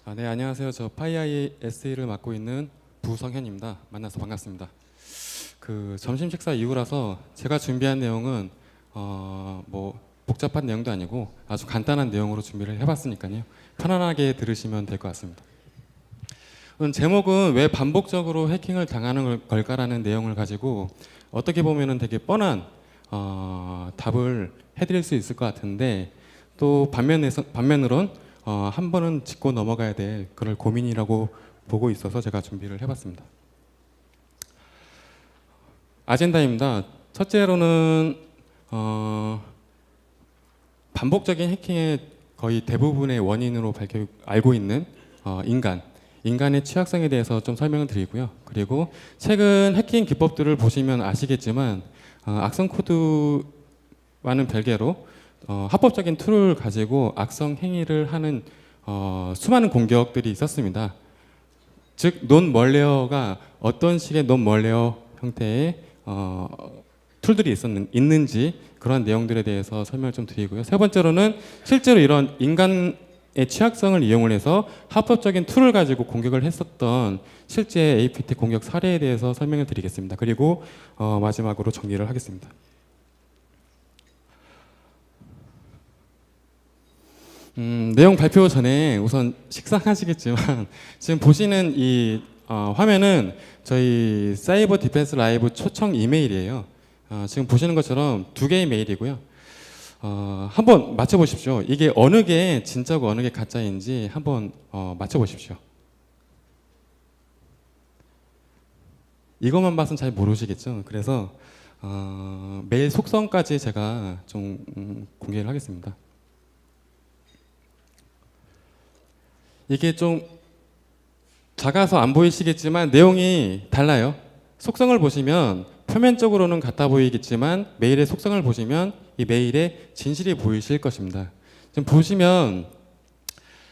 네, 안녕하세요. 저 파이아이 SE를 맡고 있는 부성현입니다. 만나서 반갑습니다. 점심 식사 이후라서 제가 준비한 내용은 뭐 복잡한 내용도 아니고 아주 간단한 내용으로 준비를 해봤으니까요. 편안하게 들으시면 될 것 같습니다. 제목은 왜 반복적으로 해킹을 당하는 걸까라는 내용을 가지고 어떻게 보면은 되게 뻔한 답을 해드릴 수 있을 것 같은데 또 반면으론 한 번은 짚고 넘어가야 될 그럴 고민이라고 보고 있어서 제가 준비를 해봤습니다. 아젠다입니다. 첫째로는 반복적인 해킹의 거의 대부분의 원인으로 알고 있는 인간의 취약성에 대해서 좀 설명을 드리고요. 그리고 최근 해킹 기법들을 보시면 아시겠지만 악성 코드와는 별개로 합법적인 툴을 가지고 악성 행위를 하는 수많은 공격들이 있었습니다. 즉, 논멀웨어가 어떤 식의 논멀웨어 형태의 툴들이 있는지 그런 내용들에 대해서 설명을 좀 드리고요. 세 번째로는 실제로 이런 인간의 취약성을 이용을 해서 합법적인 툴을 가지고 공격을 했었던 실제 APT 공격 사례에 대해서 설명을 드리겠습니다. 그리고 마지막으로 정리를 하겠습니다. 내용 발표 전에 우선 식상하시겠지만 지금 보시는 이 화면은 저희 사이버 디펜스 라이브 초청 이메일이에요. 지금 보시는 것처럼 두 개의 메일이고요. 한번 맞춰보십시오. 이게 어느 게 진짜고 어느 게 가짜인지 한번 맞춰보십시오. 이것만 봐서는 잘 모르시겠죠. 그래서 메일 속성까지 제가 좀 공개를 하겠습니다. 이게 좀 작아서 안 보이시겠지만 내용이 달라요. 속성을 보시면 표면적으로는 같아 보이겠지만 메일의 속성을 보시면 이 메일의 진실이 보이실 것입니다. 지금 보시면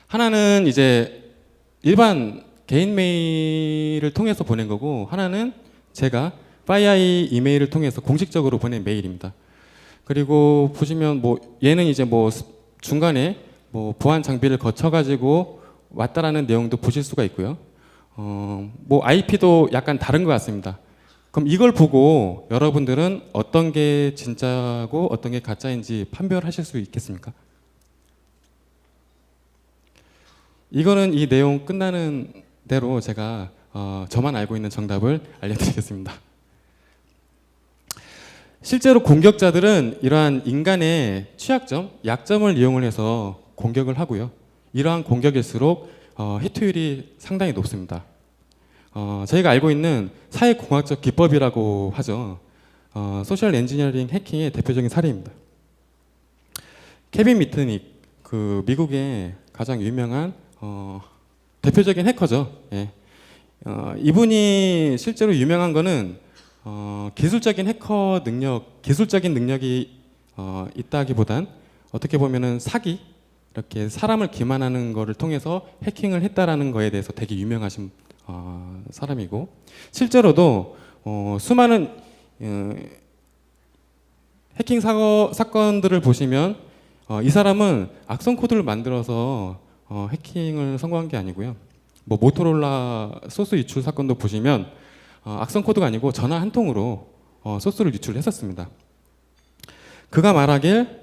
하나는 이제 일반 개인 메일을 통해서 보낸 거고 하나는 제가 파이아이 이메일을 통해서 공식적으로 보낸 메일입니다. 그리고 보시면 뭐 얘는 이제 뭐 중간에 뭐 보안 장비를 거쳐 가지고 왔다라는 내용도 보실 수가 있고요. 뭐 IP도 약간 다른 것 같습니다. 그럼 이걸 보고 여러분들은 어떤 게 진짜고 어떤 게 가짜인지 판별하실 수 있겠습니까? 이거는 이 내용 끝나는 대로 제가 저만 알고 있는 정답을 알려드리겠습니다. 실제로 공격자들은 이러한 인간의 취약점, 약점을 이용을 해서 공격을 하고요. 이러한 공격일수록 히트율이 상당히 높습니다. 저희가 알고 있는 사회공학적 기법이라고 하죠. 소셜 엔지니어링 해킹의 대표적인 사례입니다. 케빈 미트닉, 미국의 가장 유명한 대표적인 해커죠. 예. 이분이 실제로 유명한 거는 기술적인 해커 능력, 기술적인 능력이 있다기보단 어떻게 보면은 사기, 이렇게 사람을 기만하는 거를 통해서 해킹을 했다라는 거에 대해서 되게 유명하신 사람이고 실제로도 수많은 해킹 사건들을 보시면 이 사람은 악성 코드를 만들어서 해킹을 성공한 게 아니고요. 뭐 모토로라 소스 유출 사건도 보시면 악성 코드가 아니고 전화 한 통으로 소스를 유출했었습니다. 그가 말하길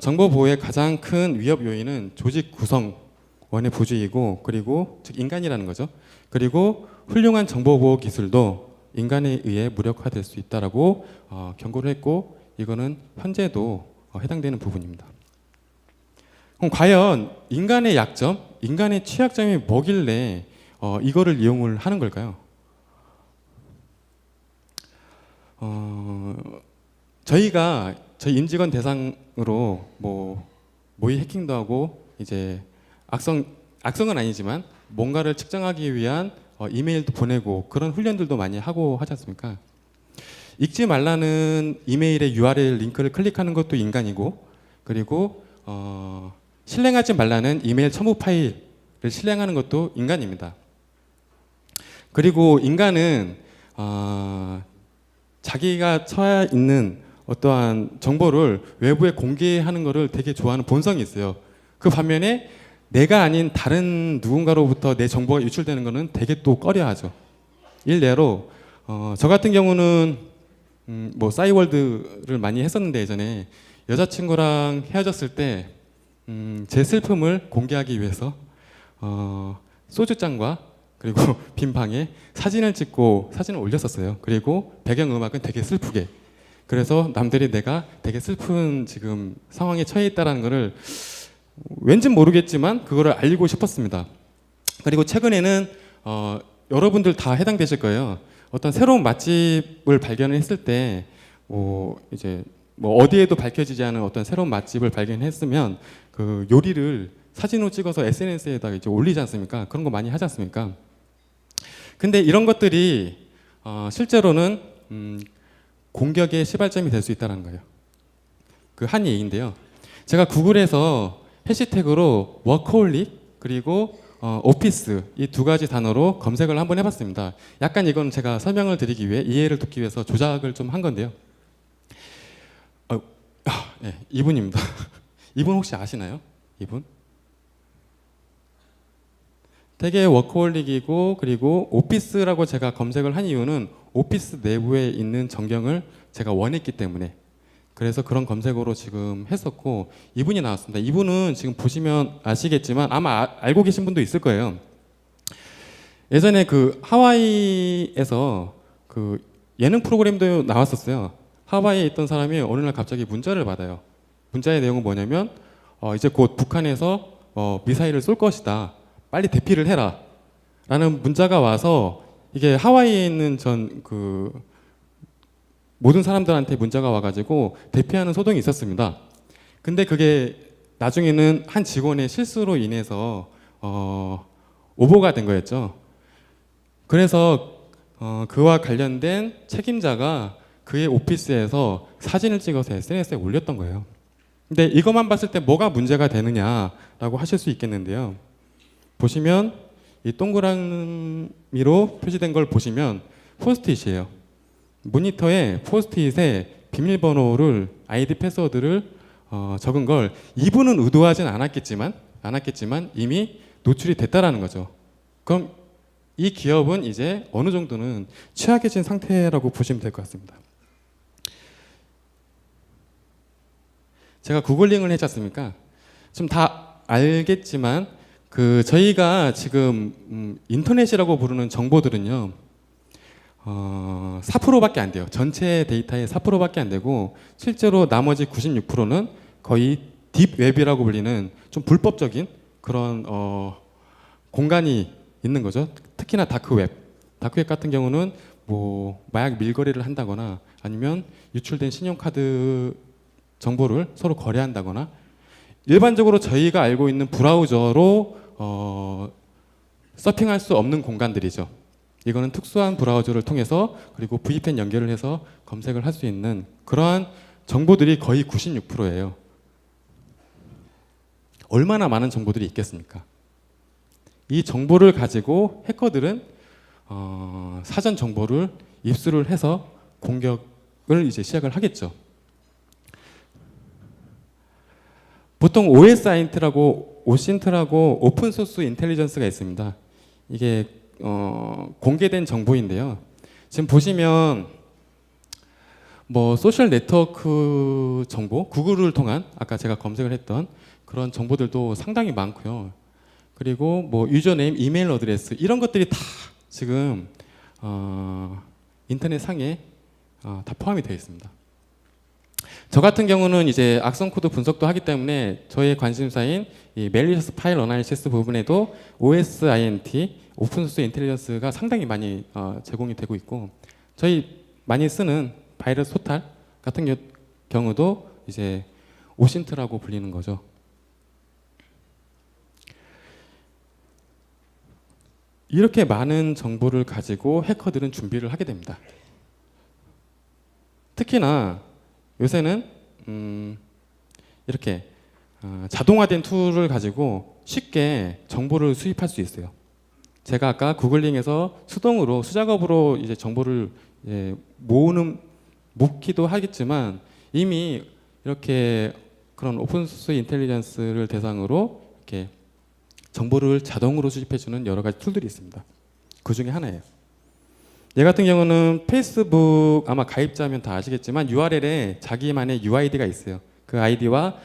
정보 보호의 가장 큰 위협 요인은 조직 구성원의 부주의고 그리고 즉 인간이라는 거죠. 그리고 훌륭한 정보 보호 기술도 인간에 의해 무력화될 수 있다라고 경고를 했고 이거는 현재도 해당되는 부분입니다. 그럼 과연 인간의 약점, 인간의 취약점이 뭐길래 이거를 이용을 하는 걸까요? 저희 임직원 대상으로 뭐 모의 해킹도 하고 이제 악성은 아니지만 뭔가를 측정하기 위한 이메일도 보내고 그런 훈련들도 많이 하고 하지 않습니까? 읽지 말라는 이메일의 URL 링크를 클릭하는 것도 인간이고 그리고 실행하지 말라는 이메일 첨부 파일을 실행하는 것도 인간입니다. 그리고 인간은 자기가 처해 있는 어떠한 정보를 외부에 공개하는 것을 되게 좋아하는 본성이 있어요. 그 반면에 내가 아닌 다른 누군가로부터 내 정보가 유출되는 거는 되게 또 꺼려하죠. 일례로 저 같은 경우는 뭐 싸이월드를 많이 했었는데 예전에 여자친구랑 헤어졌을 때 제 슬픔을 공개하기 위해서 소주잔과 그리고 빈 방에 사진을 찍고 사진을 올렸었어요. 그리고 배경음악은 되게 슬프게. 그래서 남들이 내가 되게 슬픈 지금 상황에 처해 있다는 거를 왠지 모르겠지만 그거를 알리고 싶었습니다. 그리고 최근에는 여러분들 다 해당되실 거예요. 어떤 새로운 맛집을 발견을 했을 때 이제 뭐 어디에도 밝혀지지 않은 어떤 새로운 맛집을 발견했으면 그 요리를 사진으로 찍어서 SNS에다가 이제 올리지 않습니까? 그런 거 많이 하지 않습니까? 근데 이런 것들이 실제로는 공격의 시발점이 될 수 있다는 거예요. 그 한 예인데요. 제가 구글에서 해시태그로 워커홀릭 그리고 오피스 이 두 가지 단어로 검색을 한번 해봤습니다. 약간 이건 제가 설명을 드리기 위해 이해를 돕기 위해서 조작을 좀 한 건데요. 네, 이분입니다. 이분 혹시 아시나요? 이분? 되게 워커홀릭이고 그리고 오피스라고 제가 검색을 한 이유는 오피스 내부에 있는 전경을 제가 원했기 때문에 그래서 그런 검색어로 지금 했었고 이분이 나왔습니다. 이분은 지금 보시면 아시겠지만 아마 알고 계신 분도 있을 거예요. 예전에 그 하와이에서 그 예능 프로그램도 나왔었어요. 하와이에 있던 사람이 어느 날 갑자기 문자를 받아요. 문자의 내용은 뭐냐면 이제 곧 북한에서 미사일을 쏠 것이다. 빨리 대피를 해라. 라는 문자가 와서 이게 하와이에 있는 모든 사람들한테 문자가 와가지고 대피하는 소동이 있었습니다. 근데 그게 나중에는 한 직원의 실수로 인해서 오보가 된 거였죠. 그래서 그와 관련된 책임자가 그의 오피스에서 사진을 찍어서 SNS에 올렸던 거예요. 근데 이것만 봤을 때 뭐가 문제가 되느냐라고 하실 수 있겠는데요. 보시면 이 동그라미로 표시된 걸 보시면 포스트잇이에요. 모니터에 포스트잇에 비밀번호를 아이디 패스워드를 적은 걸 이분은 의도하진 않았겠지만 이미 노출이 됐다라는 거죠. 그럼 이 기업은 이제 어느 정도는 취약해진 상태라고 보시면 될 것 같습니다. 제가 구글링을 했지 않습니까? 좀 다 알겠지만 저희가 지금 인터넷이라고 부르는 정보들은요 4%밖에 안 돼요. 전체 데이터의 4%밖에 안 되고 실제로 나머지 96%는 거의 딥웹이라고 불리는 좀 불법적인 그런 공간이 있는 거죠. 특히나 다크웹 같은 경우는 뭐 마약 밀거래를 한다거나 아니면 유출된 신용카드 정보를 서로 거래한다거나 일반적으로 저희가 알고 있는 브라우저로 서핑할 수 없는 공간들이죠. 이거는 특수한 브라우저를 통해서 그리고 VPN 연결을 해서 검색을 할 수 있는 그러한 정보들이 거의 96%예요. 얼마나 많은 정보들이 있겠습니까? 이 정보를 가지고 해커들은 사전 정보를 입수를 해서 공격을 이제 시작을 하겠죠. 보통 오신트라고 오픈 소스 인텔리전스가 있습니다. 이게 공개된 정보인데요. 지금 보시면 뭐 소셜 네트워크 정보, 구글을 통한 아까 제가 검색을 했던 그런 정보들도 상당히 많고요. 그리고 뭐 유저네임, 이메일 어드레스 이런 것들이 다 지금 인터넷 상에 다 포함이 되어 있습니다. 저 같은 경우는 이제 악성 코드 분석도 하기 때문에 저의 관심사인 이 멜리셔스 파일 어나리시스 부분에도 OSINT 오픈소스 인텔리전스가 상당히 많이 제공이 되고 있고 저희 많이 쓰는 바이러스 토탈 같은 경우도 이제 오신트라고 불리는 거죠. 이렇게 많은 정보를 가지고 해커들은 준비를 하게 됩니다. 특히나 요새는 이렇게 자동화된 툴을 가지고 쉽게 정보를 수입할 수 있어요. 제가 아까 구글링에서 수동으로 수작업으로 이제 정보를 모기도 하겠지만 이미 이렇게 그런 오픈소스 인텔리전스를 대상으로 이렇게 정보를 자동으로 수집해주는 여러 가지 툴들이 있습니다. 그 중에 하나예요. 얘 같은 경우는 페이스북 아마 가입자면 다 아시겠지만 URL에 자기만의 UID가 있어요. 그 아이디와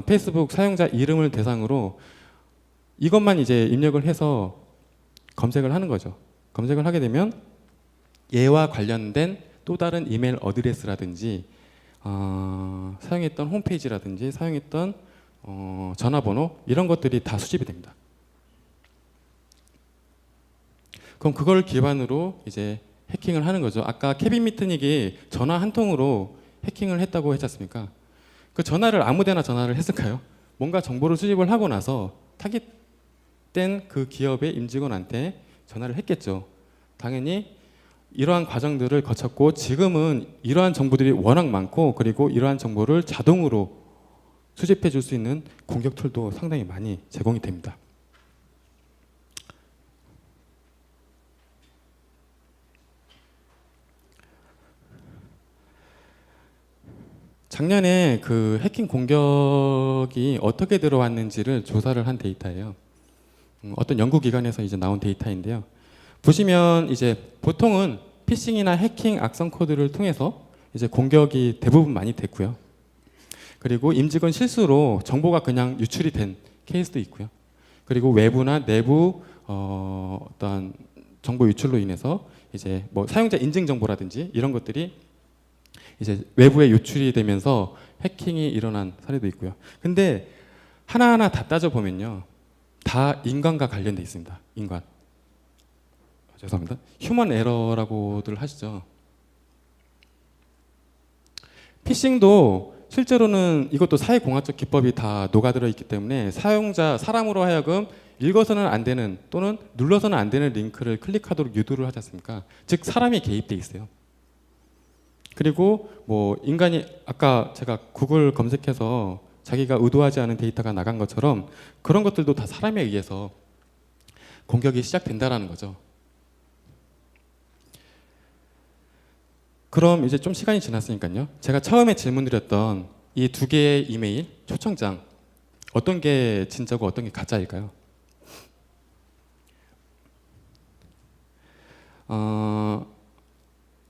페이스북 사용자 이름을 대상으로 이것만 이제 입력을 해서 검색을 하는 거죠. 검색을 하게 되면 얘와 관련된 또 다른 이메일 어드레스라든지 사용했던 홈페이지라든지 사용했던 전화번호 이런 것들이 다 수집이 됩니다. 그럼 그걸 기반으로 이제 해킹을 하는 거죠. 아까 케빈 미트닉이 전화 한 통으로 해킹을 했다고 했지 않습니까? 그 전화를 아무데나 전화를 했을까요? 뭔가 정보를 수집을 하고 나서 타깃된 그 기업의 임직원한테 전화를 했겠죠. 당연히 이러한 과정들을 거쳤고 지금은 이러한 정보들이 워낙 많고 그리고 이러한 정보를 자동으로 수집해 줄 수 있는 공격 툴도 상당히 많이 제공이 됩니다. 작년에 그 해킹 공격이 어떻게 들어왔는지를 조사를 한 데이터예요. 어떤 연구기관에서 이제 나온 데이터인데요. 보시면 이제 보통은 피싱이나 해킹 악성 코드를 통해서 이제 공격이 대부분 많이 됐고요. 그리고 임직원 실수로 정보가 그냥 유출이 된 케이스도 있고요. 그리고 외부나 내부 어떤 정보 유출로 인해서 이제 뭐 사용자 인증 정보라든지 이런 것들이 이제 외부에 유출이 되면서 해킹이 일어난 사례도 있고요. 근데 하나하나 다 따져보면요. 다 인간과 관련돼 있습니다. 인간. 죄송합니다. 휴먼 에러라고들 하시죠. 피싱도 실제로는 이것도 사회공학적 기법이 다 녹아들어 있기 때문에 사용자, 사람으로 하여금 읽어서는 안 되는 또는 눌러서는 안 되는 링크를 클릭하도록 유도를 하지 않습니까? 즉 사람이 개입돼 있어요. 그리고 뭐 인간이 아까 제가 구글 검색해서 자기가 의도하지 않은 데이터가 나간 것처럼 그런 것들도 다 사람에 의해서 공격이 시작된다라는 거죠. 그럼 이제 좀 시간이 지났으니까요. 제가 처음에 질문드렸던 이 두 개의 이메일 초청장 어떤 게 진짜고 어떤 게 가짜일까요?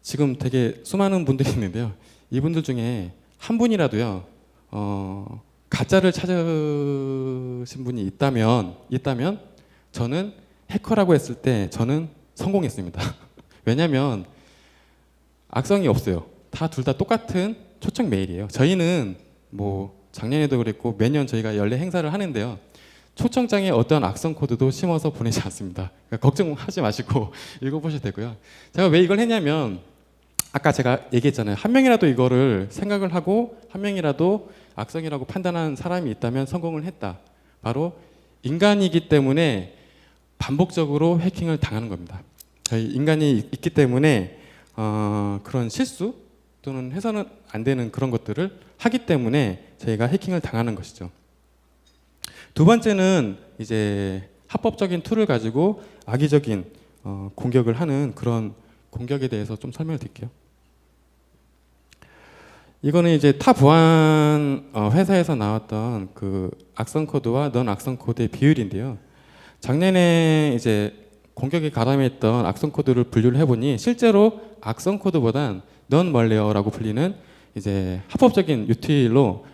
지금 되게 수많은 분들이 있는데요. 이분들 중에 한 분이라도요. 가짜를 찾으신 분이 있다면 저는 해커라고 했을 때 저는 성공했습니다. 왜냐하면 악성이 없어요. 둘 다 똑같은 초청 메일이에요. 저희는 뭐 작년에도 그랬고 매년 저희가 연례 행사를 하는데요. 초청장에 어떤 악성 코드도 심어서 보내지 않습니다. 그러니까 걱정하지 마시고 읽어보셔도 되고요. 제가 왜 이걸 했냐면 아까 제가 얘기했잖아요. 한 명이라도 이거를 생각을 하고 한 명이라도 악성이라고 판단한 사람이 있다면 성공을 했다. 바로 인간이기 때문에 반복적으로 해킹을 당하는 겁니다. 저희 인간이 있기 때문에 그런 실수 또는 해서는 안 되는 그런 것들을 하기 때문에 저희가 해킹을 당하는 것이죠. 두 번째는 이제 합법적인 툴을 가지고 악의적인 공격을 하는 그런 공격에 대해서 좀 설명을 드릴게요. 이거는 이제 타 보안 회사에서 나왔던 그 악성 코드와 넌 악성 코드의 비율인데요. 작년에 이제 공격에 가담했던 악성 코드를 분류를 해보니 실제로 악성 코드보단 넌 멀웨어라고 불리는 이제 합법적인 유틸로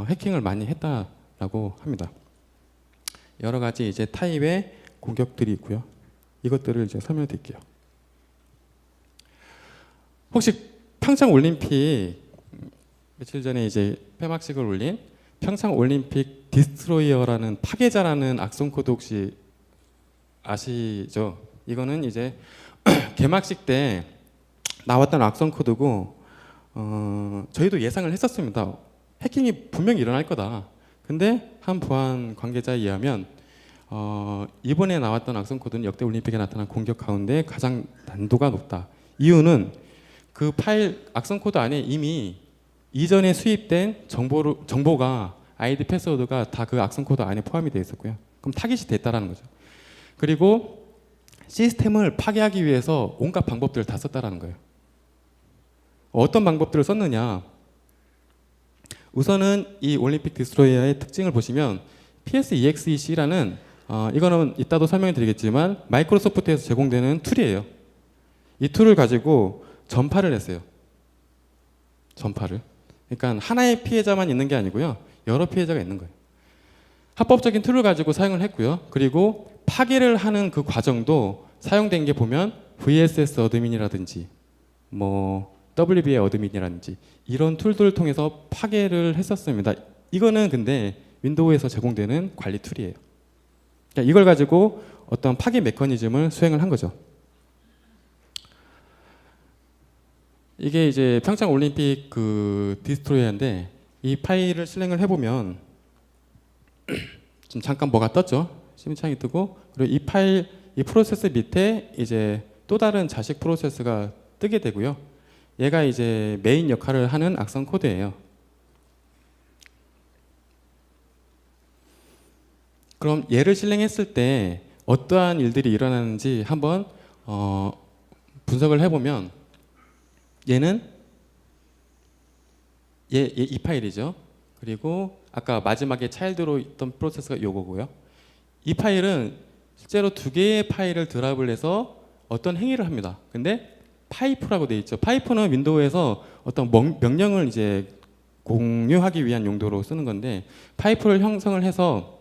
해킹을 많이 했다라고 합니다. 여러 가지 이제 타입의 공격들이 있고요. 이것들을 이제 설명드릴게요. 혹시 평창 올림픽 며칠 전에 이제 폐막식을 올린 평창 올림픽 디스트로이어라는 파괴자라는 악성 코드 혹시 아시죠? 이거는 이제 개막식 때 나왔던 악성 코드고 저희도 예상을 했었습니다. 해킹이 분명히 일어날 거다. 근데 한 보안 관계자에 의하면 이번에 나왔던 악성 코드는 역대 올림픽에 나타난 공격 가운데 가장 난도가 높다. 이유는 그 파일 악성 코드 안에 이미 이전에 수입된 정보가 아이디 패스워드가 다 그 악성 코드 안에 포함이 되어 있었고요. 그럼 타깃이 됐다라는 거죠. 그리고 시스템을 파괴하기 위해서 온갖 방법들을 다 썼다라는 거예요. 어떤 방법들을 썼느냐? 우선은 이 올림픽 디스트로이어의 특징을 보시면 PSEXEC라는 이거는 이따도 설명을 드리겠지만 마이크로소프트에서 제공되는 툴이에요. 이 툴을 가지고 전파를 했어요. 전파를. 그러니까 하나의 피해자만 있는 게 아니고요. 여러 피해자가 있는 거예요. 합법적인 툴을 가지고 사용을 했고요. 그리고 파괴를 하는 그 과정도 사용된 게 보면 VSS 어드민이라든지 뭐 WBA 어드민이라든지 이런 툴들을 통해서 파괴를 했었습니다. 이거는 근데 윈도우에서 제공되는 관리 툴이에요. 그러니까 이걸 가지고 어떤 파괴 메커니즘을 수행을 한 거죠. 이게 이제 평창 올림픽 그 디스트로이어인데 이 파일을 실행을 해보면 좀 잠깐 뭐가 떴죠. 심창이 뜨고 그리고 이 파일 이 프로세스 밑에 이제 또 다른 자식 프로세스가 뜨게 되고요. 얘가 이제 메인 역할을 하는 악성 코드예요. 그럼 얘를 실행했을 때 어떠한 일들이 일어나는지 한번 분석을 해보면 얘는 이 파일이죠. 그리고 아까 마지막에 차일드로 있던 프로세스가 요거고요. 이 파일은 실제로 두 개의 파일을 드랍을 해서 어떤 행위를 합니다. 근데 파이프라고 되어 있죠. 파이프는 윈도우에서 어떤 명령을 이제 공유하기 위한 용도로 쓰는 건데 파이프를 형성을 해서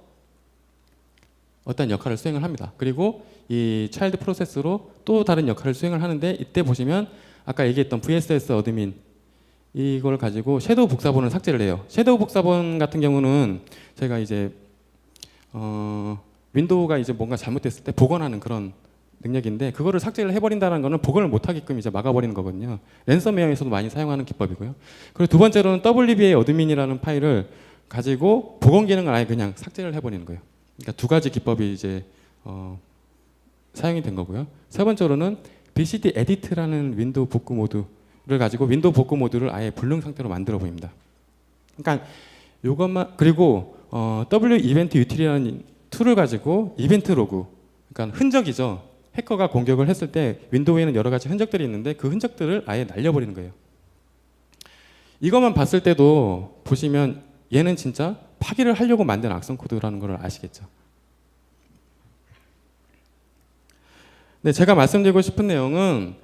어떤 역할을 수행을 합니다. 그리고 이 차일드 프로세스로 또 다른 역할을 수행을 하는데 이때 보시면 아까 얘기했던 VSS 어드민 이걸 가지고 섀도우 복사본을 삭제를 해요. 섀도우 복사본 같은 경우는 제가 이제 윈도우가 이제 뭔가 잘못됐을 때 복원하는 그런 능력인데 그거를 삭제를 해버린다는 거는 복원을 못하게끔 이제 막아버리는 거거든요. 랜섬웨어에서도 많이 사용하는 기법이고요. 그리고 두 번째로는 WBA 어드민이라는 파일을 가지고 복원 기능을 아예 그냥 삭제를 해버리는 거예요. 그러니까 두 가지 기법이 이제 사용이 된 거고요. 세 번째로는 BCD 에디트라는 윈도우 복구 모드를 가지고 윈도우 복구 모드를 아예 불능 상태로 만들어 보입니다. 그러니까 이것만 그리고 W 이벤트 유틸이라는 툴을 가지고 이벤트 로그 그러니까 흔적이죠. 해커가 공격을 했을 때 윈도우에는 여러 가지 흔적들이 있는데 그 흔적들을 아예 날려버리는 거예요. 이것만 봤을 때도 보시면 얘는 진짜 파기를 하려고 만든 악성 코드라는 걸 아시겠죠. 네, 제가 말씀드리고 싶은 내용은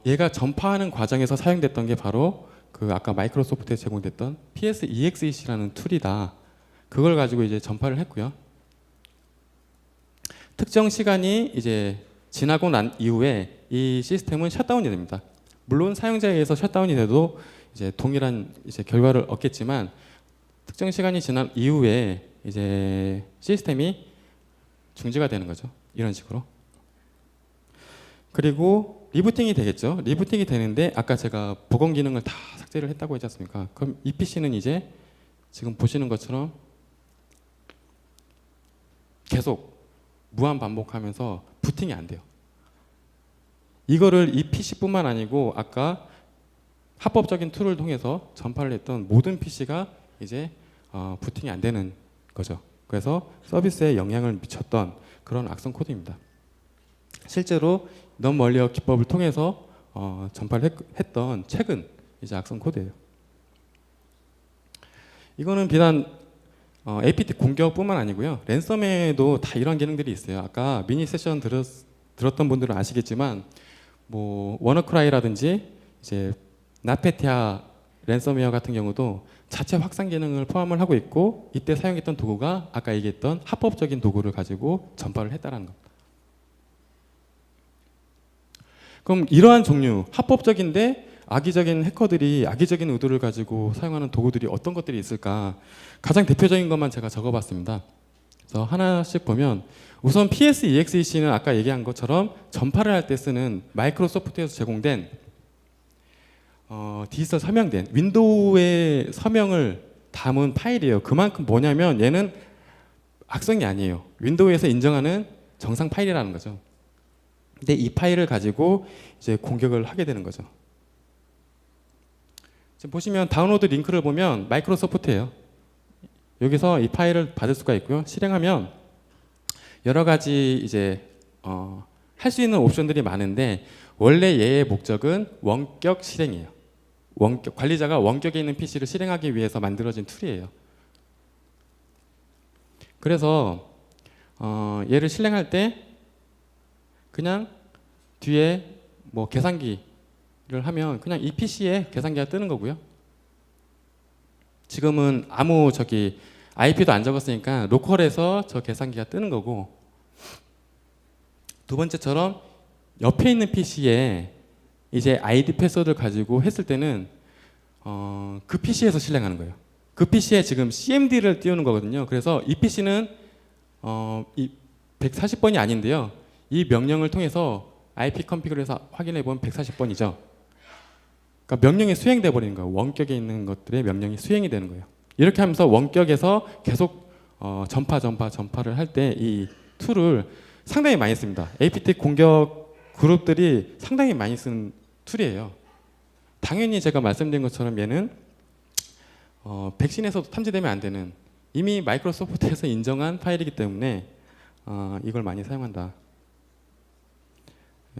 얘가 전파하는 과정에서 사용됐던 게 바로 그 아까 마이크로소프트에 제공됐던 PSEXEC라는 툴이다. 그걸 가지고 이제 전파를 했고요. 특정 시간이 이제 지나고 난 이후에 이 시스템은 셧다운이 됩니다. 물론 사용자에 의해서 셧다운이 돼도 이제 동일한 이제 결과를 얻겠지만 특정 시간이 지난 이후에 이제 시스템이 중지가 되는 거죠. 이런 식으로. 그리고 리부팅이 되겠죠. 리부팅이 되는데 아까 제가 복원 기능을 다 삭제를 했다고 했지 않습니까? 그럼 이 PC는 이제 지금 보시는 것처럼 계속 무한 반복하면서 부팅이 안 돼요. 이거를 이 PC뿐만 아니고 아까 합법적인 툴을 통해서 전파를 했던 모든 PC가 이제 부팅이 안 되는 거죠. 그래서 서비스에 영향을 미쳤던 그런 악성 코드입니다. 실제로 넌멀리어 기법을 통해서 전파를 했던 최근 이제 악성 코드예요. 이거는 비단 APT 공격뿐만 아니고요. 랜섬웨어에도 다 이런 기능들이 있어요. 아까 미니 세션 들었던 분들은 아시겠지만 뭐 워너크라이라든지 이제 나페티아 랜섬웨어 같은 경우도 자체 확산 기능을 포함을 하고 있고 이때 사용했던 도구가 아까 얘기했던 합법적인 도구를 가지고 전파를 했다는 겁니다. 그럼 이러한 종류 합법적인데 악의적인 해커들이 악의적인 의도를 가지고 사용하는 도구들이 어떤 것들이 있을까 가장 대표적인 것만 제가 적어봤습니다. 그래서 하나씩 보면 우선 PSEXEC는 아까 얘기한 것처럼 전파를 할 때 쓰는 마이크로소프트에서 제공된 디지털 서명된 윈도우의 서명을 담은 파일이에요. 그만큼 뭐냐면 얘는 악성이 아니에요. 윈도우에서 인정하는 정상 파일이라는 거죠. 근데 이 파일을 가지고 이제 공격을 하게 되는 거죠. 지금 보시면 다운로드 링크를 보면 마이크로소프트예요. 여기서 이 파일을 받을 수가 있고요. 실행하면 여러 가지 이제 할 수 있는 옵션들이 많은데 원래 얘의 목적은 원격 실행이에요. 관리자가 원격에 있는 PC를 실행하기 위해서 만들어진 툴이에요. 그래서 얘를 실행할 때 그냥 뒤에 뭐 계산기를 하면 그냥 이 PC에 계산기가 뜨는 거고요. 지금은 아무 IP도 안 적었으니까 로컬에서 저 계산기가 뜨는 거고, 두 번째처럼 옆에 있는 PC에 이제 아이디 패스워드를 가지고 했을 때는 그 PC에서 실행하는 거예요. 그 PC에 지금 CMD를 띄우는 거거든요. 그래서 이 PC는 이 140번이 아닌데요. 이 명령을 통해서 IP 컨피그에서 확인해 보면 140번이죠. 그러니까 명령이 수행돼 버리는 거예요. 원격에 있는 것들의 명령이 수행이 되는 거예요. 이렇게 하면서 원격에서 계속 전파를 할 때 이 툴을 상당히 많이 씁니다. APT 공격 그룹들이 상당히 많이 쓰는 툴이에요. 당연히 제가 말씀드린 것처럼 얘는 백신에서도 탐지되면 안 되는, 이미 마이크로소프트에서 인정한 파일이기 때문에 이걸 많이 사용한다.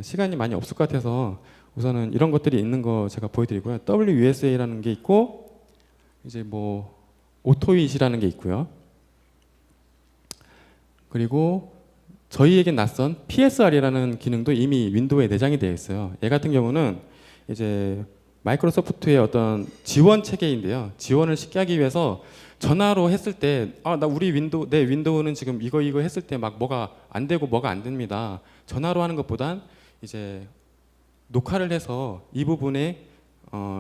시간이 많이 없을 것 같아서 우선은 이런 것들이 있는 거 제가 보여드리고요. WUSA라는 게 있고, 이제 뭐 오토잇이라는 게 있고요. 그리고 저희에게 낯선 PSR이라는 기능도 이미 윈도우에 내장이 되어 있어요. 얘 같은 경우는 이제 마이크로소프트의 어떤 지원 체계인데요. 지원을 쉽게 하기 위해서 전화로 했을 때 내 윈도우는 지금 이거 했을 때 막 뭐가 안 되고 뭐가 안 됩니다. 전화로 하는 것보단 이제 녹화를 해서 이 부분에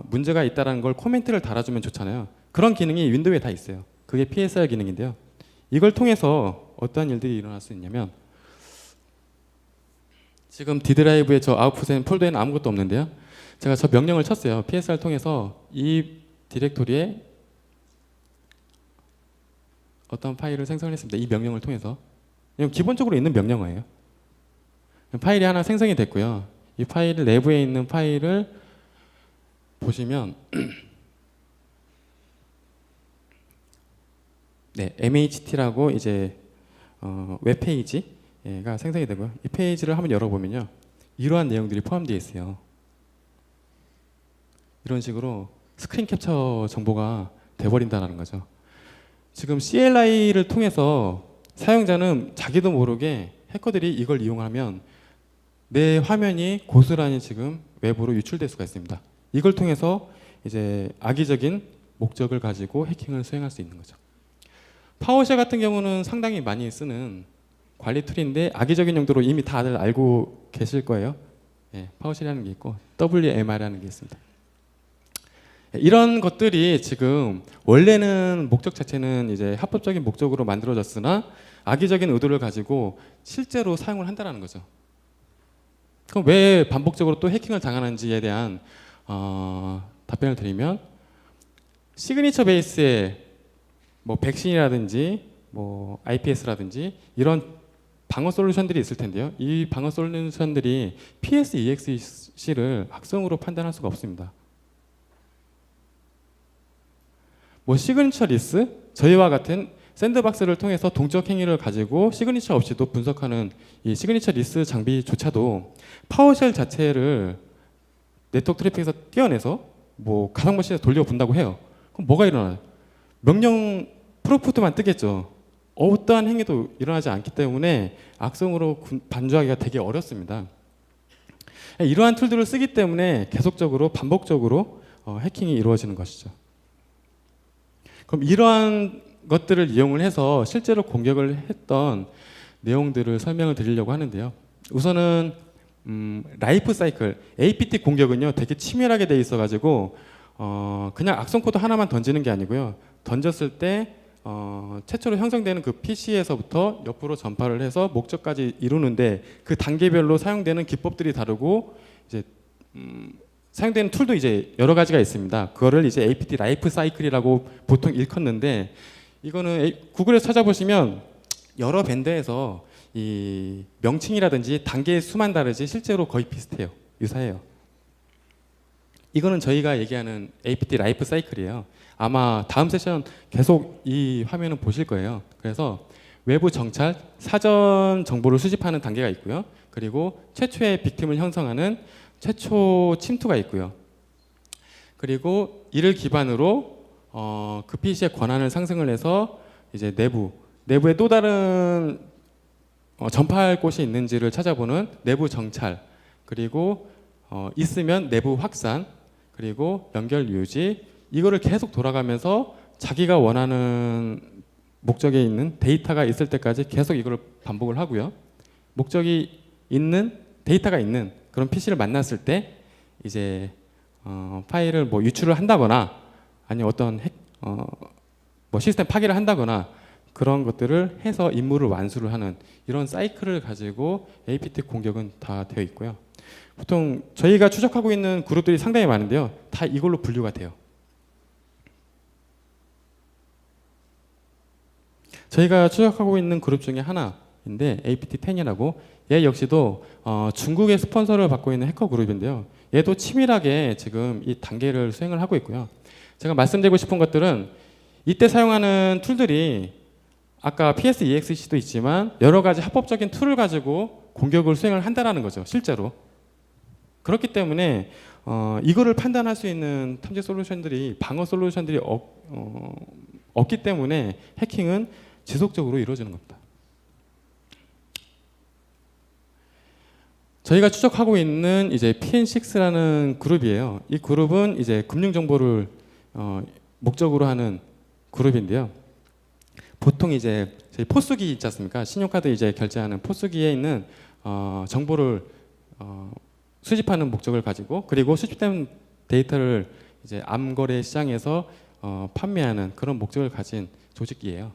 문제가 있다는 걸 코멘트를 달아주면 좋잖아요. 그런 기능이 윈도우에 다 있어요. 그게 PSR 기능인데요. 이걸 통해서 어떠한 일들이 일어날 수 있냐면, 지금 D 드라이브의 저 아웃풋엔 폴더에는 아무것도 없는데요. 제가 저 명령을 쳤어요. PSR 통해서 이 디렉토리에 어떤 파일을 생성했습니다. 이 명령을 통해서. 기본적으로 있는 명령어예요. 파일이 하나 생성이 됐고요. 이 파일 내부에 있는 파일을 보시면 네, MHT라고 이제 웹페이지가 생성이 되고요. 이 페이지를 한번 열어보면요, 이러한 내용들이 포함되어 있어요. 이런 식으로 스크린 캡처 정보가 돼버린다는 거죠. 지금 CLI를 통해서 사용자는 자기도 모르게 해커들이 이걸 이용하면 내 화면이 고스란히 지금 외부로 유출될 수가 있습니다. 이걸 통해서 이제 악의적인 목적을 가지고 해킹을 수행할 수 있는 거죠. 파워쉘 같은 경우는 상당히 많이 쓰는 관리 툴인데 악의적인 용도로 이미 다들 알고 계실 거예요. 예, 파워쉘이라는 게 있고 WMR이라는 게 있습니다. 이런 것들이 지금 원래는 목적 자체는 이제 합법적인 목적으로 만들어졌으나 악의적인 의도를 가지고 실제로 사용을 한다는 거죠. 그럼 왜 반복적으로 또 해킹을 당하는지에 대한 답변을 드리면, 시그니처 베이스의 뭐 백신이라든지 뭐 IPS라든지 이런 방어 솔루션들이 있을 텐데요. 이 방어 솔루션들이 PSEXC를 악성으로 판단할 수가 없습니다. 뭐 시그니처 리스, 저희와 같은 샌드박스를 통해서 동적 행위를 가지고 시그니처 없이도 분석하는 이 시그니처 리스 장비조차도 파워쉘 자체를 네트워크 트래픽에서 떼어내서 뭐 가상머신에 돌려본다고 해요. 그럼 뭐가 일어나요? 명령 프로프트만 뜨겠죠. 어떠한 행위도 일어나지 않기 때문에 악성으로 반주하기가 되게 어렵습니다. 이러한 툴들을 쓰기 때문에 계속적으로 반복적으로 해킹이 이루어지는 것이죠. 그럼 이러한 것들을 이용을 해서 실제로 공격을 했던 내용들을 설명을 드리려고 하는데요. 우선은 라이프 사이클, APT 공격은요 되게 치밀하게 돼 있어가지고 그냥 악성 코드 하나만 던지는 게 아니고요. 던졌을 때 최초로 형성되는 그 PC에서부터 옆으로 전파를 해서 목적까지 이루는데 그 단계별로 사용되는 기법들이 다르고 이제 사용되는 툴도 이제 여러 가지가 있습니다. 그거를 이제 APT 라이프 사이클이라고 보통 일컫는데, 이거는 구글에서 찾아보시면 여러 밴드에서 이 명칭이라든지 단계의 수만 다르지 실제로 거의 비슷해요. 유사해요. 이거는 저희가 얘기하는 APT 라이프 사이클이에요. 아마 다음 세션 계속 이 화면을 보실 거예요. 그래서 외부 정찰, 사전 정보를 수집하는 단계가 있고요. 그리고 최초의 빅팀을 형성하는 최초 침투가 있고요. 그리고 이를 기반으로 그 PC의 권한을 상승을 해서 이제 내부의 또 다른 전파할 곳이 있는지를 찾아보는 내부 정찰, 그리고 있으면 내부 확산, 그리고 연결 유지, 이거를 계속 돌아가면서 자기가 원하는 목적에 있는 데이터가 있을 때까지 계속 이걸 반복을 하고요. 목적이 있는 데이터가 있는 그런 PC를 만났을 때 이제 파일을 뭐 유출을 한다거나 아니면 어떤 뭐 시스템 파괴를 한다거나 그런 것들을 해서 임무를 완수를 하는 이런 사이클을 가지고 APT 공격은 다 되어 있고요. 보통 저희가 추적하고 있는 그룹들이 상당히 많은데요. 다 이걸로 분류가 돼요. 저희가 추적하고 있는 그룹 중에 하나인데 APT10이라고, 얘 역시도 중국의 스폰서를 받고 있는 해커 그룹인데요. 얘도 치밀하게 지금 이 단계를 수행을 하고 있고요. 제가 말씀드리고 싶은 것들은 이때 사용하는 툴들이 아까 PSEXC도 있지만 여러 가지 합법적인 툴을 가지고 공격을 수행을 한다는 거죠. 실제로. 그렇기 때문에 이거를 판단할 수 있는 탐지 솔루션들이, 방어 솔루션들이 없기 때문에 해킹은 지속적으로 이루어지는 겁니다. 저희가 추적하고 있는 이제 PN6라는 그룹이에요. 이 그룹은 이제 금융 정보를 목적으로 하는 그룹인데요. 보통 이제 저희 포스기 있지 않습니까? 신용카드 이제 결제하는 포스기에 있는 정보를 수집하는 목적을 가지고, 그리고 수집된 데이터를 이제 암거래 시장에서 판매하는 그런 목적을 가진 조직이에요.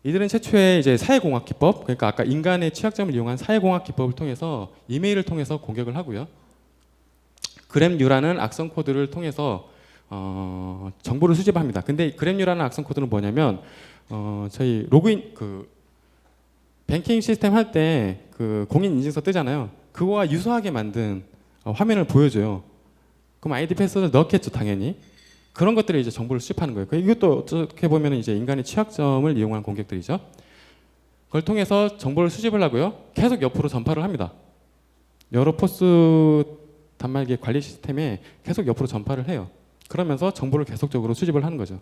이들은 최초의 이제 사회공학 기법, 그러니까 아까 인간의 취약점을 이용한 사회공학 기법을 통해서 이메일을 통해서 공격을 하고요. 그램유라는 악성 코드를 통해서 정보를 수집합니다. 근데 그램유라는 악성 코드는 뭐냐면 저희 로그인 뱅킹 시스템 할 때 그 공인 인증서 뜨잖아요. 그거와 유사하게 만든 화면을 보여줘요. 그럼 아이디 패스워드를 넣겠죠, 당연히. 그런 것들을 이제 정보를 수집하는 거예요. 이것도 어떻게 보면 이제 인간의 취약점을 이용한 공격들이죠. 그걸 통해서 정보를 수집을 하고요. 계속 옆으로 전파를 합니다. 여러 포스 단말기 관리 시스템에 계속 옆으로 전파를 해요. 그러면서 정보를 계속적으로 수집을 하는 거죠.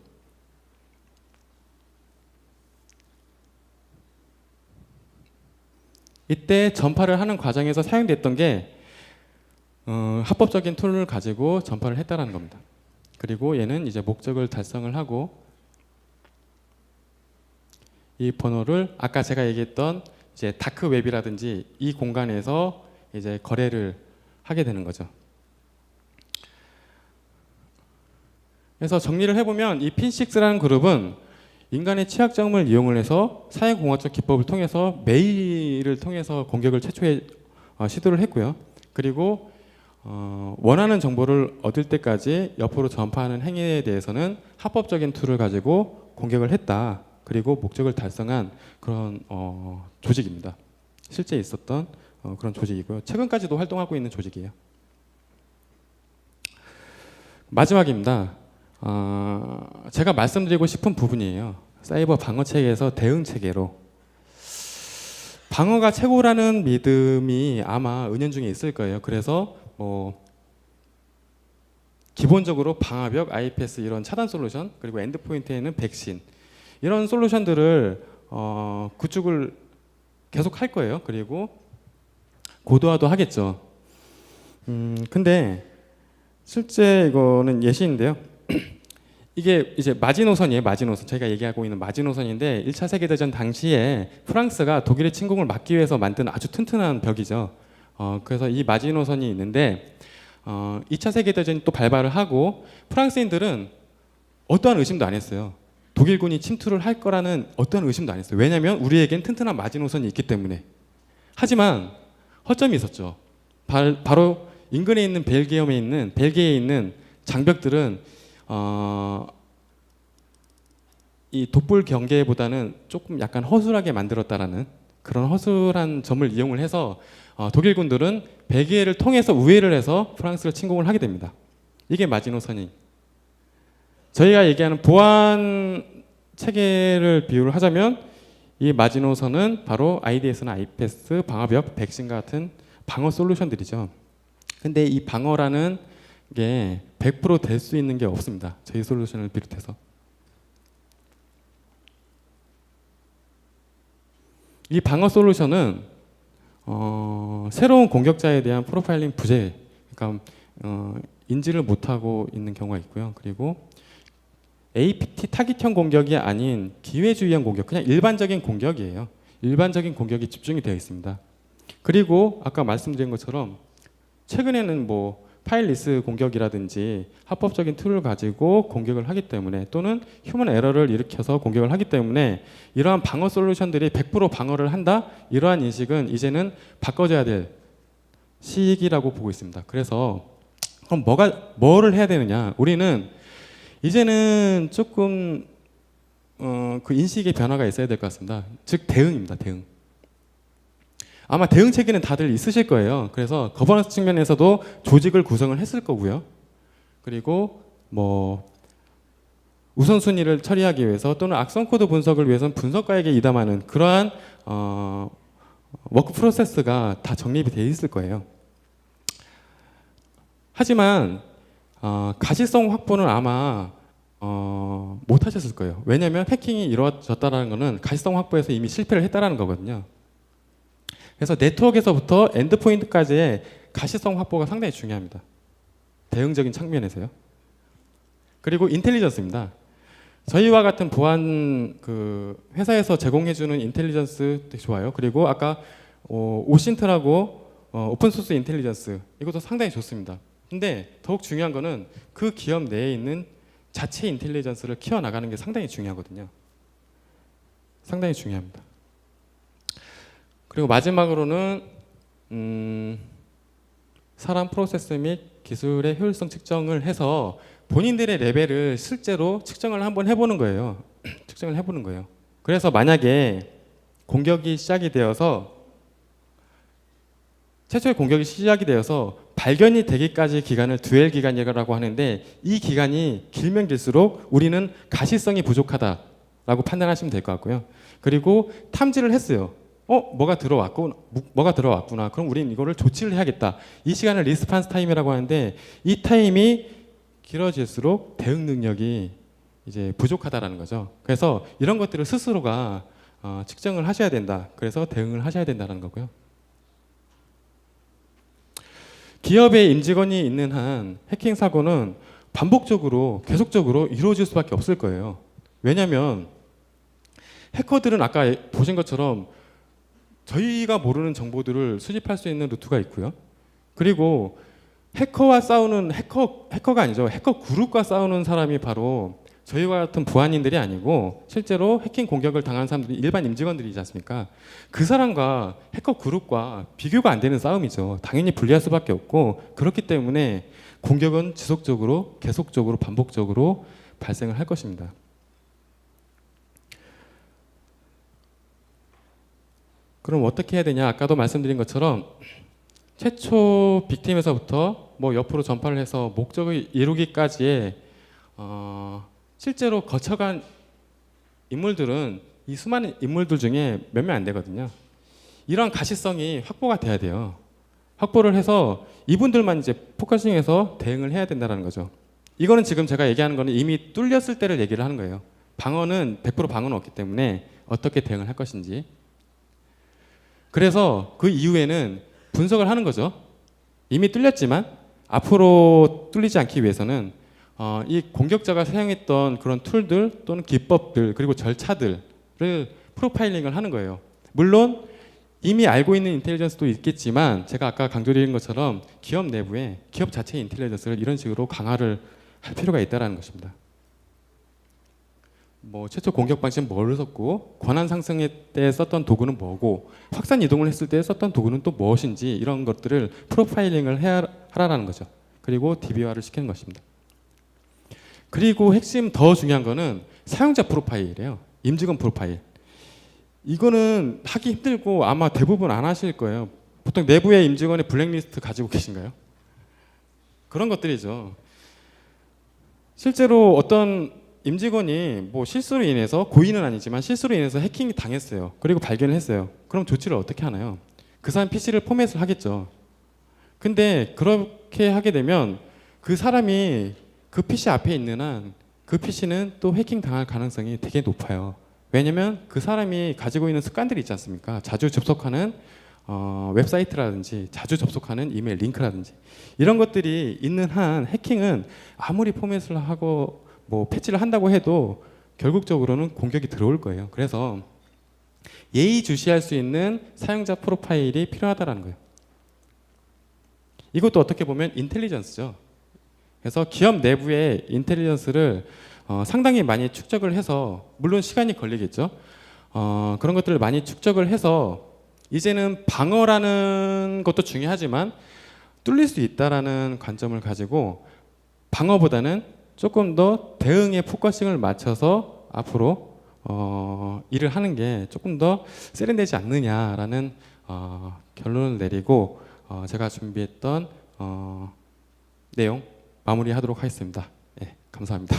이때 전파를 하는 과정에서 사용됐던 게 합법적인 툴을 가지고 전파를 했다는 겁니다. 그리고 얘는 이제 목적을 달성을 하고 이 번호를 아까 제가 얘기했던 이제 다크 웹이라든지 이 공간에서 이제 거래를 하게 되는 거죠. 그래서 정리를 해보면 이 핀6라는 그룹은 인간의 취약점을 이용을 해서 사회공학적 기법을 통해서 메일을 통해서 공격을 최초에 시도를 했고요. 그리고 원하는 정보를 얻을 때까지 옆으로 전파하는 행위에 대해서는 합법적인 툴을 가지고 공격을 했다. 그리고 목적을 달성한 그런 조직입니다. 실제 있었던 그런 조직이고요. 최근까지도 활동하고 있는 조직이에요. 마지막입니다. 제가 말씀드리고 싶은 부분이에요. 사이버 방어 체계에서 대응 체계로. 방어가 최고라는 믿음이 아마 은연중에 있을 거예요. 그래서 기본적으로 방화벽, IPS 이런 차단 솔루션, 그리고 엔드포인트에는 백신 이런 솔루션들을 구축을 계속 할 거예요. 그리고 고도화도 하겠죠. 근데 실제 이거는 예시인데요. 이게 이제 마지노선이에요. 마지노선. 저희가 얘기하고 있는 마지노선인데 1차 세계대전 당시에 프랑스가 독일의 침공을 막기 위해서 만든 아주 튼튼한 벽이죠. 그래서 이 마지노선이 있는데 2차 세계대전이 또 발발을 하고 프랑스인들은 어떠한 의심도 안 했어요. 독일군이 침투를 할 거라는 어떠한 의심도 안 했어요. 왜냐하면 우리에겐 튼튼한 마지노선이 있기 때문에. 하지만 허점이 있었죠. 바로 인근에 있는 벨기에에 있는 장벽들은 이 독불 경계보다는 조금 약간 허술하게 만들었다라는 그런 허술한 점을 이용을 해서 독일군들은 벨기에를 통해서 우회를 해서 프랑스를 침공을 하게 됩니다. 이게 마지노선이. 저희가 얘기하는 보안 체계를 비유를 하자면 이 마지노선은 바로 IDS나 IPS, 방화벽, 백신 같은 방어 솔루션들이죠. 근데 이 방어라는 게 100% 될 수 있는 게 없습니다. 저희 솔루션을 비롯해서. 이 방어 솔루션은 새로운 공격자에 대한 프로파일링 부재, 그러니까 인지를 못하고 있는 경우가 있고요. 그리고 APT 타깃형 공격이 아닌 기회주의형 공격, 그냥 일반적인 공격이에요. 일반적인 공격이 집중이 되어 있습니다. 그리고 아까 말씀드린 것처럼 최근에는 뭐 파일 리스 공격이라든지 합법적인 툴을 가지고 공격을 하기 때문에, 또는 휴먼 에러를 일으켜서 공격을 하기 때문에 이러한 방어 솔루션들이 100% 방어를 한다, 이러한 인식은 이제는 바꿔줘야 될 시기라고 보고 있습니다. 그래서 그럼 뭐를 해야 되느냐? 우리는 이제는 조금 그 인식의 변화가 있어야 될 것 같습니다. 즉 대응입니다. 대응. 아마 대응 체계는 다들 있으실 거예요. 그래서 거버넌스 측면에서도 조직을 구성을 했을 거고요. 그리고 뭐 우선순위를 처리하기 위해서, 또는 악성 코드 분석을 위해서는 분석가에게 이담하는 그러한 워크 프로세스가 다 정립이 되어 있을 거예요. 하지만 가시성 확보는 아마 못 하셨을 거예요. 왜냐하면 해킹이 이루어졌다는 것은 가시성 확보에서 이미 실패를 했다는 거거든요. 그래서 네트워크에서부터 엔드포인트까지의 가시성 확보가 상당히 중요합니다. 대응적인 측면에서요. 그리고 인텔리전스입니다. 저희와 같은 보안 회사에서 제공해주는 인텔리전스 되게 좋아요. 그리고 아까 오신트라고 오픈소스 인텔리전스, 이것도 상당히 좋습니다. 근데 더욱 중요한 거는 그 기업 내에 있는 자체 인텔리전스를 키워나가는 게 상당히 중요하거든요. 상당히 중요합니다. 그리고 마지막으로는 사람 프로세스 및 기술의 효율성 측정을 해서 본인들의 레벨을 실제로 측정을 한번 해보는 거예요. 측정을 해보는 거예요. 그래서 만약에 공격이 시작이 되어서, 최초의 공격이 시작이 되어서 발견이 되기까지 기간을 듀엘 기간이라고 하는데, 이 기간이 길면 길수록 우리는 가시성이 부족하다라고 판단하시면 될 것 같고요. 그리고 탐지를 했어요. 뭐가 들어왔구나. 그럼 우리는 이거를 조치를 해야겠다. 이 시간을 리스판스 타임이라고 하는데, 이 타임이 길어질수록 대응 능력이 이제 부족하다라는 거죠. 그래서 이런 것들을 스스로가 측정을 하셔야 된다. 그래서 대응을 하셔야 된다는 거고요. 기업의 임직원이 있는 한 해킹 사고는 반복적으로 계속적으로 이루어질 수밖에 없을 거예요. 왜냐하면 해커들은 아까 보신 것처럼 저희가 모르는 정보들을 수집할 수 있는 루트가 있고요. 그리고 해커와 싸우는 해커가 아니죠. 해커 그룹과 싸우는 사람이 바로 저희와 같은 보안인들이 아니고, 실제로 해킹 공격을 당한 사람들이 일반 임직원들이지 않습니까? 그 사람과 해커 그룹과 비교가 안 되는 싸움이죠. 당연히 불리할 수밖에 없고, 그렇기 때문에 공격은 지속적으로, 계속적으로, 반복적으로 발생을 할 것입니다. 그럼 어떻게 해야 되냐? 아까도 말씀드린 것처럼 최초 빅팀에서부터 뭐 옆으로 전파를 해서 목적을 이루기까지의 실제로 거쳐간 인물들은 이 수많은 인물들 중에 몇 명 안 되거든요. 이러한 가시성이 확보가 돼야 돼요. 확보를 해서 이분들만 이제 포커싱해서 대응을 해야 된다는 거죠. 이거는 지금 제가 얘기하는 거는 이미 뚫렸을 때를 얘기를 하는 거예요. 방어는 100% 방어는 없기 때문에 어떻게 대응을 할 것인지. 그래서 그 이후에는 분석을 하는 거죠. 이미 뚫렸지만 앞으로 뚫리지 않기 위해서는 이 공격자가 사용했던 그런 툴들 또는 기법들, 그리고 절차들을 프로파일링을 하는 거예요. 물론 이미 알고 있는 인텔리전스도 있겠지만, 제가 아까 강조드린 것처럼 기업 내부에 기업 자체의 인텔리전스를 이런 식으로 강화를 할 필요가 있다는 것입니다. 뭐 최초 공격 방식은 뭐를 썼고, 권한 상승 때 썼던 도구는 뭐고, 확산 이동을 했을 때 썼던 도구는 또 무엇인지, 이런 것들을 프로파일링을 하라는 거죠. 그리고 DB화를 시키는 것입니다. 그리고 핵심 더 중요한 거는 사용자 프로파일이에요. 임직원 프로파일. 이거는 하기 힘들고 아마 대부분 안 하실 거예요. 보통 내부의 임직원의 블랙리스트 가지고 계신가요? 그런 것들이죠. 실제로 어떤 임직원이 뭐 실수로 인해서, 고의는 아니지만 실수로 인해서 해킹이 당했어요. 그리고 발견을 했어요. 그럼 조치를 어떻게 하나요? 그 사람 PC를 포맷을 하겠죠. 근데 그렇게 하게 되면 그 사람이 그 PC 앞에 있는 한 그 PC는 또 해킹 당할 가능성이 되게 높아요. 왜냐면 그 사람이 가지고 있는 습관들이 있지 않습니까? 자주 접속하는 웹사이트라든지 자주 접속하는 이메일 링크라든지 이런 것들이 있는 한 해킹은 아무리 포맷을 하고 뭐 패치를 한다고 해도 결국적으로는 공격이 들어올 거예요. 그래서 예의주시할 수 있는 사용자 프로파일이 필요하다는 거예요. 이것도 어떻게 보면 인텔리전스죠. 그래서 기업 내부의 인텔리전스를 상당히 많이 축적을 해서, 물론 시간이 걸리겠죠. 그런 것들을 많이 축적을 해서 이제는 방어라는 것도 중요하지만 뚫릴 수 있다라는 관점을 가지고 방어보다는 조금 더 대응에 포커싱을 맞춰서 앞으로 일을 하는 게 조금 더 세련되지 않느냐라는 결론을 내리고 제가 준비했던 내용 마무리하도록 하겠습니다. 네, 감사합니다.